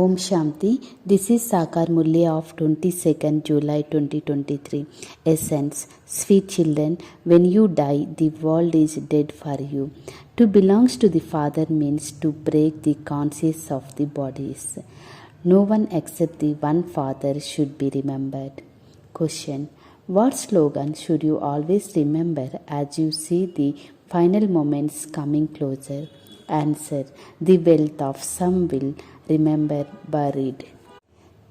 Om Shanti. This is Sakar Murli of 22nd July 2023. Essence. Sweet children, when you die, the world is dead for you. To belong to the Father means to break the conscience of the bodies. No one except the one Father should be remembered. Question. What slogan should you always remember as you see the final moments coming closer? Answer. The wealth of some will remember buried.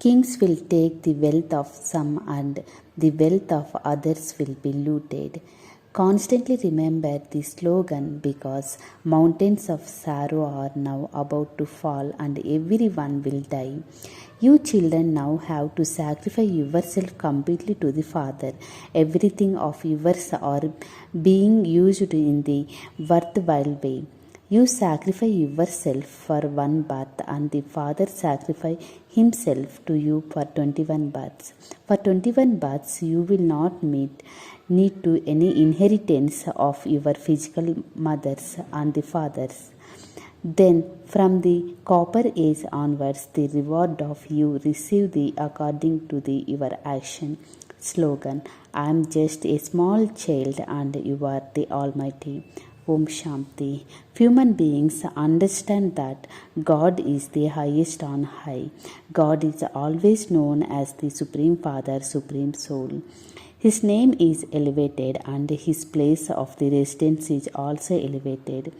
Kings will take the wealth of some and the wealth of others will be looted. Constantly remember the slogan because mountains of sorrow are now about to fall and everyone will die. You children now have to sacrifice yourself completely to the Father. Everything of yours are being used in the worthwhile way. You sacrifice yourself for one birth and the Father sacrifice himself to you for 21 births. For 21 births you will not need to any inheritance of your physical mothers and the fathers. Then from the copper age onwards the reward of you receive the according to the your action. Slogan. I am just a small child and you are the Almighty. Om Shanti. Human beings understand that God is the highest on high. God is always known as the Supreme Father, Supreme Soul. His name is elevated and his place of the residence is also elevated.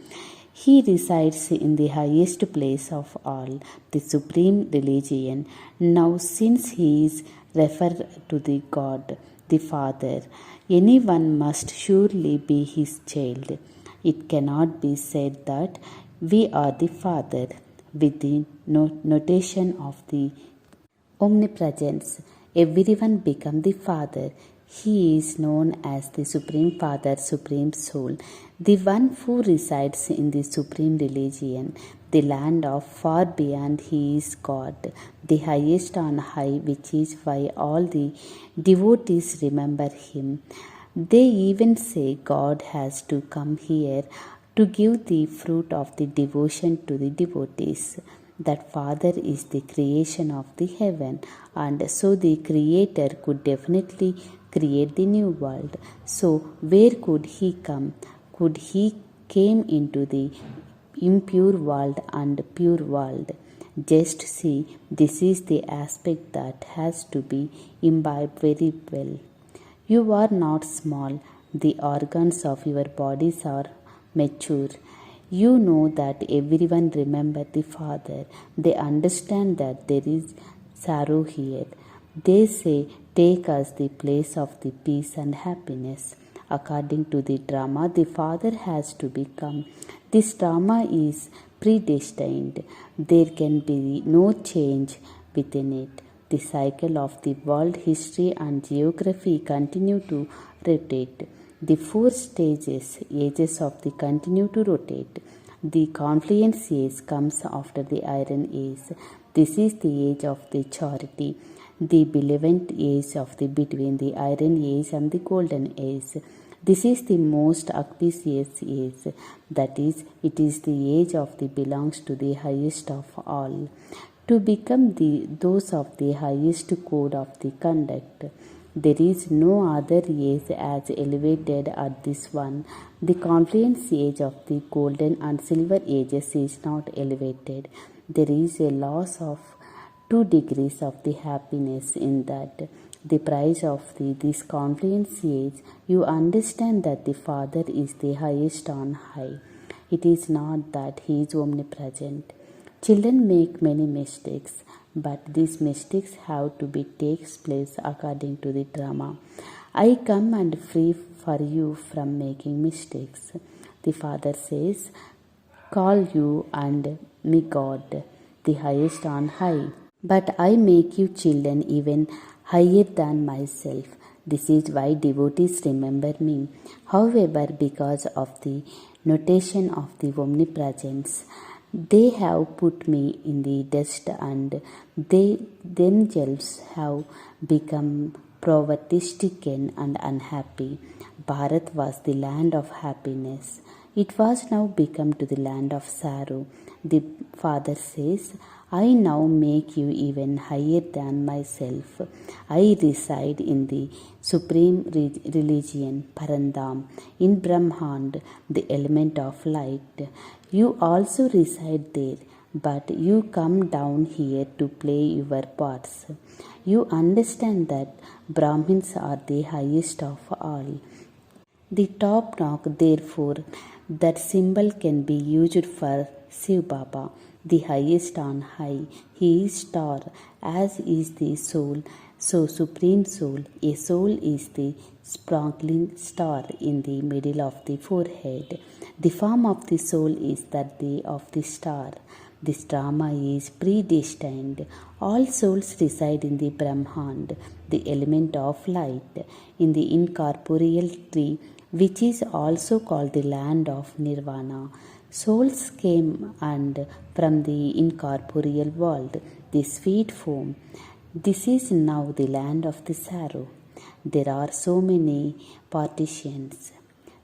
He resides in the highest place of all, the supreme religion. Now since he is referred to the God, the Father, anyone must surely be his child. It cannot be said that we are the Father with the notation of the omnipresence. Everyone become the Father. He is known as the Supreme Father, Supreme Soul, the one who resides in the Supreme Religion, the land of far beyond. He is God, the highest on high, which is why all the devotees remember him. They even say God has to come here to give the fruit of the devotion to the devotees. That Father is the creation of the heaven, and so the Creator could definitely create the new world. So where could he come? Could he came into the impure world and pure world? Just see, this is the aspect that has to be imbibed very well. You are not small. The organs of your bodies are mature. You know that everyone remembers the Father. They understand that there is sorrow here. They say, take us the place of the peace and happiness. According to the drama, the Father has to become. This drama is predestined. There can be no change within it. The cycle of the world history and geography continue to rotate. The four ages of the continue to rotate. The confluence age comes after the iron age. This is the age of the charity, the benevolent age of the between the iron age and the golden age. This is the most auspicious age. That is, it is the age of the belongs to the highest of all. To become those of the highest code of the conduct. There is no other age as elevated as this one. The confluence age of the golden and silver ages is not elevated. There is a loss of 2 degrees of the happiness in that. The price of this confluence age, you understand that the Father is the highest on high. It is not that he is omnipresent. Children make many mistakes, but these mistakes have to be takes place according to the drama. I come and free for you from making mistakes. The Father says, call you and me God, the highest on high. But I make you children even higher than myself. This is why devotees remember me. However, because of the notation of the omnipresence, they have put me in the dust and they themselves have become poverty-stricken and unhappy. Bharat was the land of happiness. It was now become to the land of sorrow. The Father says, I now make you even higher than myself. I reside in the supreme religion, Parandam, in Brahmand, the element of light. You also reside there, but you come down here to play your parts. You understand that Brahmins are the highest of all. The top knock, therefore, that symbol can be used for Shiv Baba, the highest on high. He is star, as is the soul. So, Supreme Soul, a soul is the sparkling star in the middle of the forehead. The form of the soul is that of the star. This drama is predestined. All souls reside in the Brahmand, the element of light, in the incorporeal tree, which is also called the land of Nirvana. Souls came and from the incorporeal world, the sweet foam. This is now the land of the sorrow. There are so many partitions.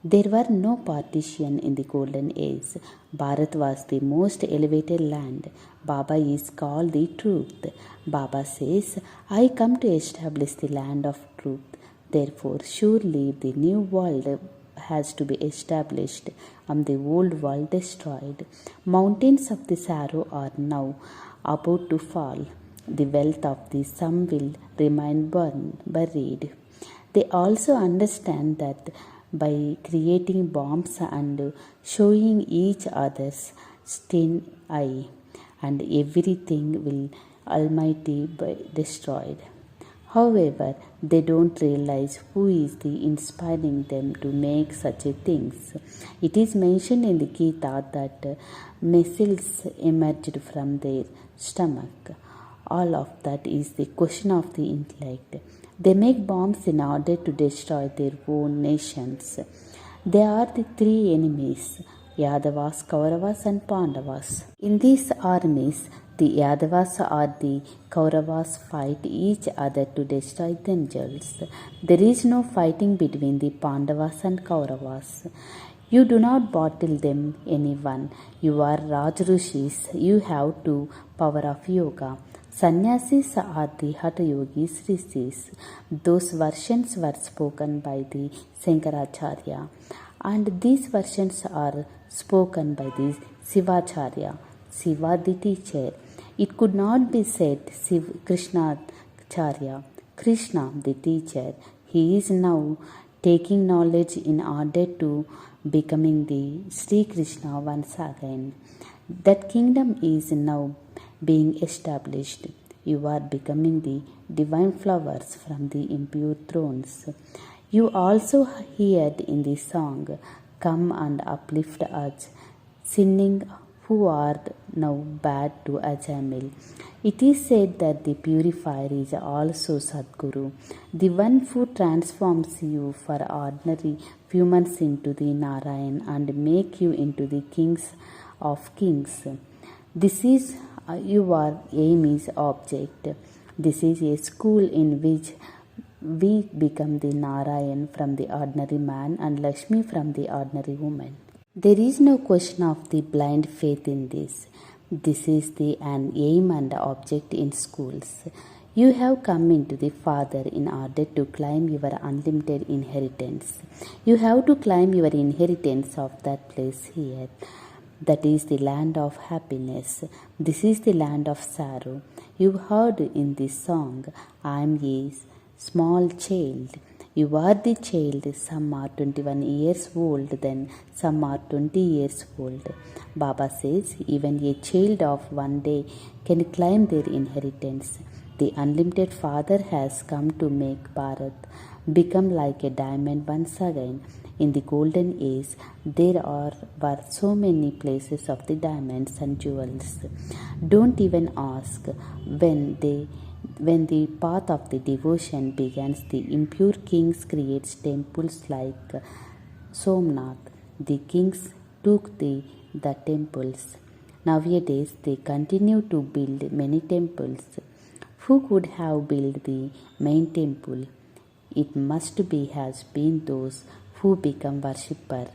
There were no partition in the golden age. Bharat was the most elevated land. Baba is called the truth. Baba says, I come to establish the land of truth. Therefore, surely the new world has to be established and the old world destroyed. Mountains of the sorrow are now about to fall. The wealth of the some will remain buried. They also understand that by creating bombs and showing each other's stin eye, and everything will almighty be destroyed. However, they don't realize who is the inspiring them to make such a things. It is mentioned in the Gita that missiles emerged from their stomach. All of that is the question of the intellect. They make bombs in order to destroy their own nations. They are the three enemies, Yadavas, Kauravas and Pandavas. In these armies, the Yadavas or the Kauravas fight each other to destroy themselves. There is no fighting between the Pandavas and Kauravas. You do not bottle them anyone. You are Rajrishis. You have to power of yoga. Sannyasis are the Hatha Yogis, rishis. Those versions were spoken by the Shankaracharya, and these versions are spoken by the Shivacharya, Shiva the teacher. It could not be said Krishnacharya, Krishna the teacher. He is now taking knowledge in order to becoming the Sri Krishna once again. That kingdom is now being established. You are becoming the divine flowers from the impure thrones. You also heard in the song, Come and uplift us, sinning who are now bad to Ajamil. It is said that the purifier is also Sadguru, the one who transforms you for ordinary humans into the Narayan and make you into the kings of kings. This is your aim is object. This is a school in which we become the Narayan from the ordinary man and Lakshmi from the ordinary woman. There is no question of the blind faith in this. This is an aim and object in schools. You have come into the Father in order to claim your unlimited inheritance. You have to claim your inheritance of that place here. That is the land of happiness. This is the land of sorrow. You heard in this song, I am a small child. You are the child. Some are 21 years old, then some are 20 years old. Baba says, even a child of one day can claim their inheritance. The unlimited Father has come to make Bharat become like a diamond once again. In the golden age, there were so many places of the diamonds and jewels. Don't even ask. When the path of the devotion begins, the impure kings create temples like Somnath. The kings took the temples. Nowadays, they continue to build many temples. Who could have built the main temple? It must has been those who become worshipper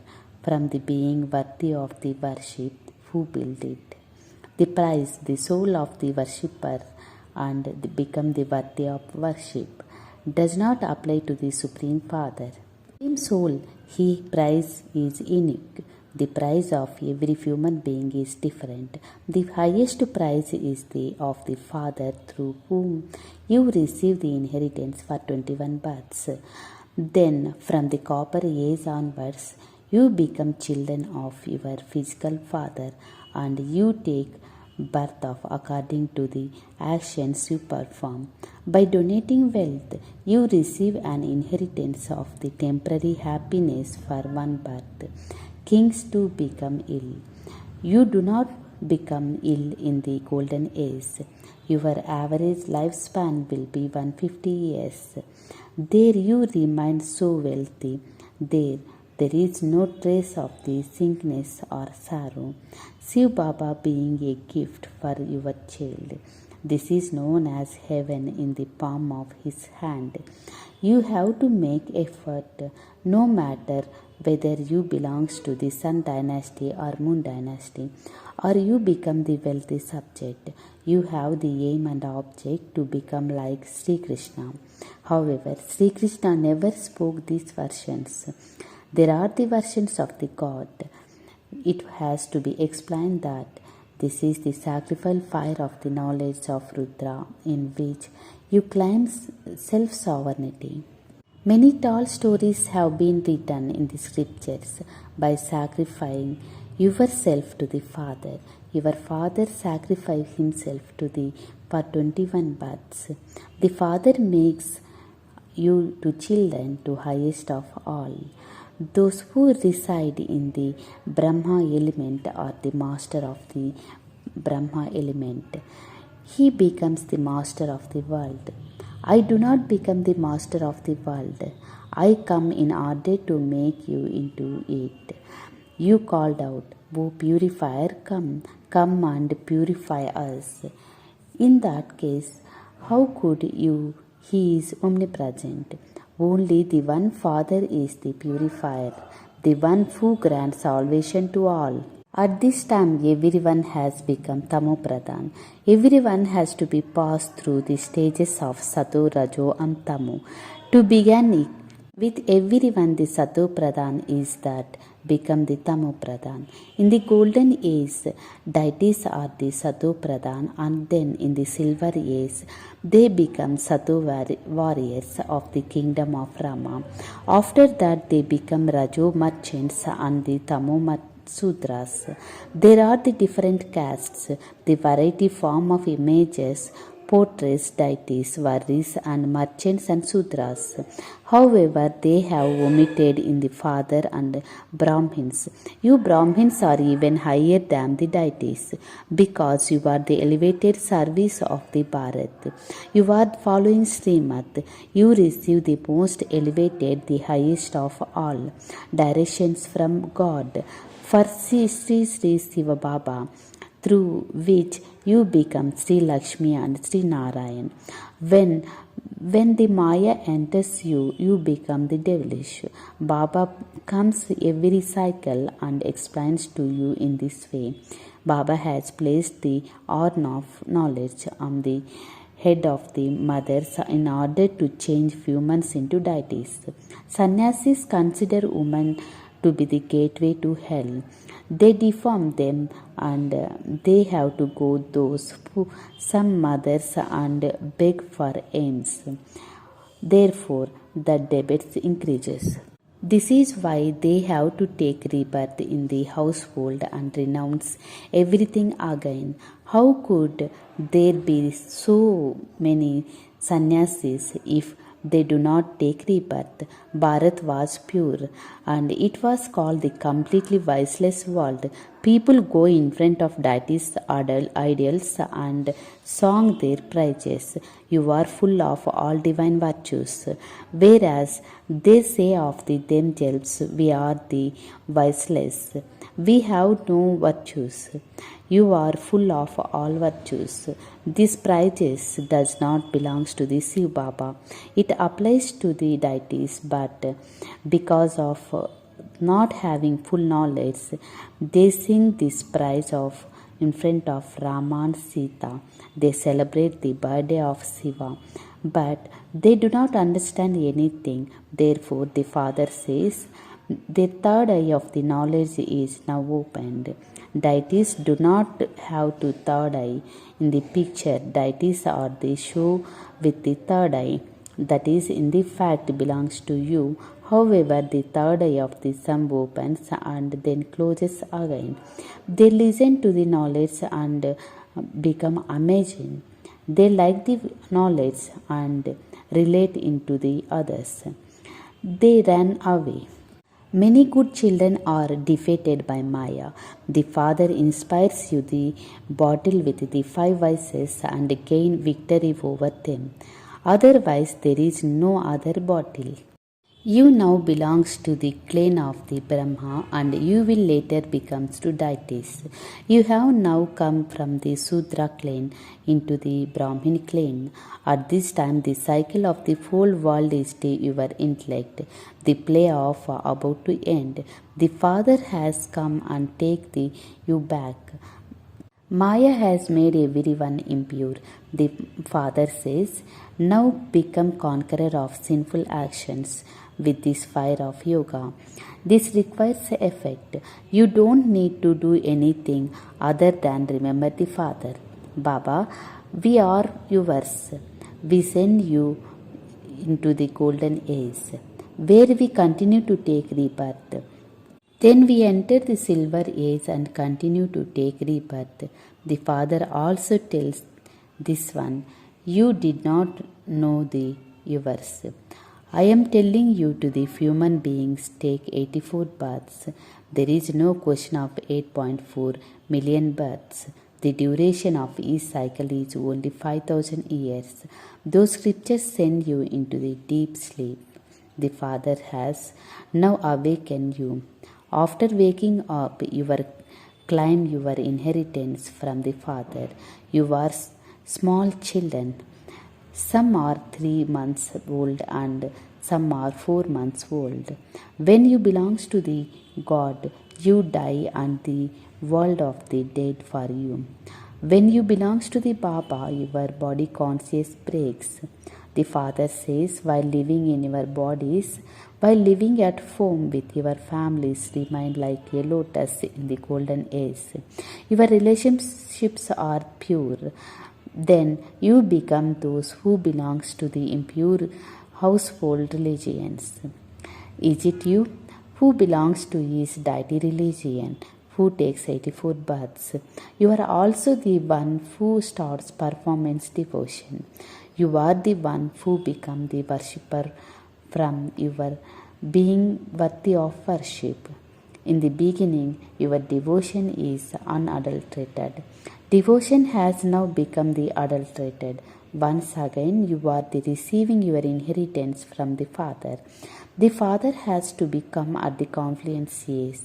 from the being worthy of the worship who built it. the prize, the soul of the worshipper, and become the worthy of worship, does not apply to the Supreme Father. Same soul, His prize is unique. The prize of every human being is different. The highest prize is the of the Father through whom you receive the inheritance for 21 births. Then, from the copper age onwards, you become children of your physical father, and you take birth of according to the actions you perform. By donating wealth, you receive an inheritance of the temporary happiness for one birth. Kings too become ill. You do not become ill in the golden age. Your average lifespan will be 150 years. There you remain so wealthy. There is no trace of the sickness or sorrow. Shiv Baba being a gift for your child. This is known as heaven in the palm of his hand. You have to make effort no matter whether you belongs to the Sun dynasty or Moon dynasty, or you become the wealthy subject. You have the aim and object to become like Sri Krishna. However, Sri Krishna never spoke these versions. There are the versions of the God. It has to be explained that this is the sacrificial fire of the knowledge of Rudra, in which you claim self-sovereignty. Many tall stories have been written in the scriptures by sacrificing yourself to the Father. Your Father sacrificed himself to the for 21 births. The Father makes you to children to highest of all. Those who reside in the Brahma element are the master of the Brahma element. He becomes the master of the world. I do not become the master of the world. I come in order to make you into it. You called out, O purifier, come and purify us. In that case, how could you? He is omnipresent. Only the one Father is the purifier, the one who grants salvation to all. At this time, everyone has become Tamopradhan. Everyone has to be passed through the stages of Sato, Rajo, and Tamo. To begin with everyone, the Sato Pradhan is that become the Tamo Pradhan. In the golden age, deities are the Sato Pradhan, and then in the silver age, they become Sato warriors of the kingdom of Rama. After that, they become Rajo merchants and the Tamo Sudras. There are the different castes, the variety form of images, portraits, deities, varris, and merchants and Sudras. However, they have omitted in the Father and Brahmins. You Brahmins are even higher than the deities, because you are the elevated service of the Bharat. You are following Srimad. You receive the most elevated, the highest of all directions from God. For Sri Shiva Baba, through which you become Sri Lakshmi and Sri Narayan. When the Maya enters you, you become the devilish. Baba comes every cycle and explains to you in this way. Baba has placed the horn of knowledge on the head of the mothers in order to change humans into deities. Sannyasis consider women to be the gateway to hell. They deform them, and they have to go those who some mothers and beg for alms. Therefore, the debt increases. This is why they have to take rebirth in the household and renounce everything again. How could there be so many sannyasis if they do not take rebirth? Bharat was pure, and it was called the completely viceless world. People go in front of deities, idols, and song their praises. You are full of all divine virtues, whereas they say of themselves, we are the viceless. We have no virtues. You are full of all virtues. This praises does not belong to the Shiv Baba. It applies to the deities, but because of not having full knowledge, they sing this praise of in front of Rama and Sita. They celebrate the birthday of Shiva, but they do not understand anything. Therefore, the father says, the third eye of the knowledge is now opened. Deities do not have the third eye in the picture. Deities are the show with the third eye, that is, in the fact, belongs to you. However, the third eye of the sun opens and then closes again. They listen to the knowledge and become amazing. They like the knowledge and relate into the others. They run away. Many good children are defeated by Maya. The father inspires you the battle with the five vices and gain victory over them. Otherwise, there is no other battle. You now belongs to the clan of the Brahma and you will later become to deities. You have now come from the Sudra clan into the Brahmin clan. At this time the cycle of the whole world is to your intellect. The play of about to end. The Father has come and take you back. Maya has made everyone impure. The Father says, now become conqueror of sinful actions with this fire of yoga. This requires effect. You don't need to do anything other than remember the Father. Baba, we are yours. We send you into the golden age, where we continue to take rebirth. Then we enter the silver age and continue to take rebirth. The Father also tells this one, you did not know the yours. I am telling you to the human beings take 84 births. There is no question of 8.4 million births. The duration of each cycle is only 5,000 years. Those scriptures send you into the deep sleep. The Father has now awakened you. After waking up, you claim your inheritance from the Father. You are small children. Some are 3 months old and some are 4 months old. When you belong to the God, you die and the world of the dead for you. When you belong to the Baba, your body conscious breaks. The Father says, while living in your bodies, while living at home with your families, remain like a lotus in the golden age. Your relationships are pure. Then you become those who belongs to the impure household religions. Is it you who belongs to his deity religion, who takes 84 births? You are also the one who starts performance devotion. You are the one who become the worshipper from your being worthy of worship. In the beginning, your devotion is unadulterated. Devotion has now become the adulterated. Once again, you are the receiving your inheritance from the Father. The Father has to become at the confluence age.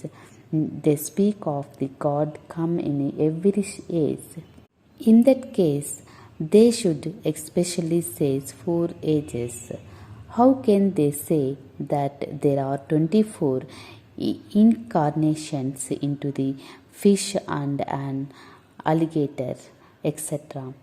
They speak of the God come in every age. In that case, they should especially say 4 ages. How can they say that there are 24 incarnations into the fish and an alligator, etc.?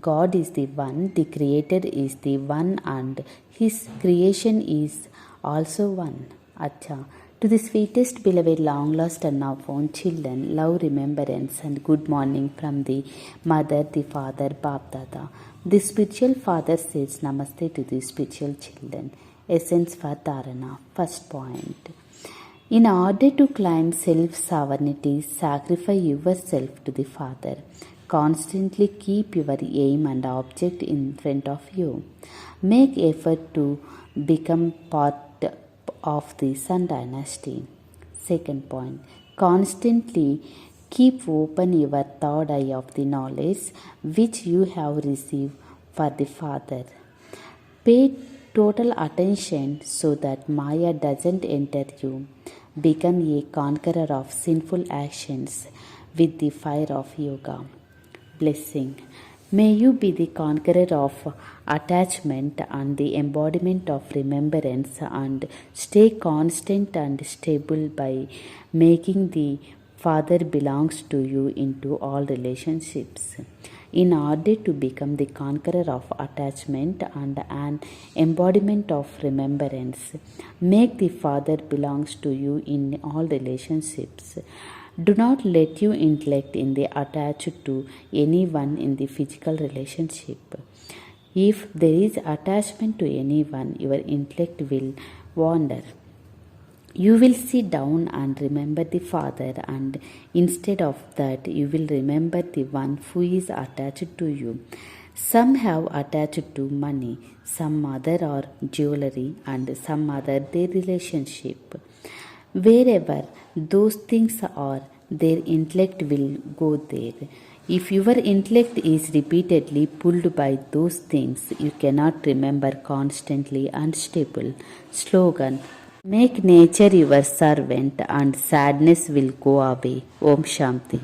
God is the one, the Creator is the one, and His creation is also one. Acha. To the sweetest, beloved, long lost and now found children, love, remembrance, and good morning from the Mother, the Father, Bap Dada. The spiritual father says Namaste to the spiritual children. Essence for Dharana. First point. In order to claim self-sovereignty, sacrifice yourself to the Father. Constantly keep your aim and object in front of you. Make effort to become part of the Sun dynasty. Second point. Constantly keep open your third eye of the knowledge which you have received for the Father. Pay total attention so that Maya doesn't enter you. Become a conqueror of sinful actions with the fire of yoga. Blessing. May you be the conqueror of attachment and the embodiment of remembrance, and stay constant and stable by making the father belongs to you into all relationships. In order to become the conqueror of attachment and an embodiment of remembrance, make the father belongs to you in all relationships. Do not let your intellect in the attached to anyone in the physical relationship. If there is attachment to anyone, your intellect will wander. You will sit down and remember the Father, and instead of that, you will remember the one who is attached to you. Some have attached to money, some other or jewelry, and some other their relationship. Wherever those things are, their intellect will go there. If your intellect is repeatedly pulled by those things, you cannot remember constantly unstable. Slogan: Make nature your servant and sadness will go away. Om Shanti.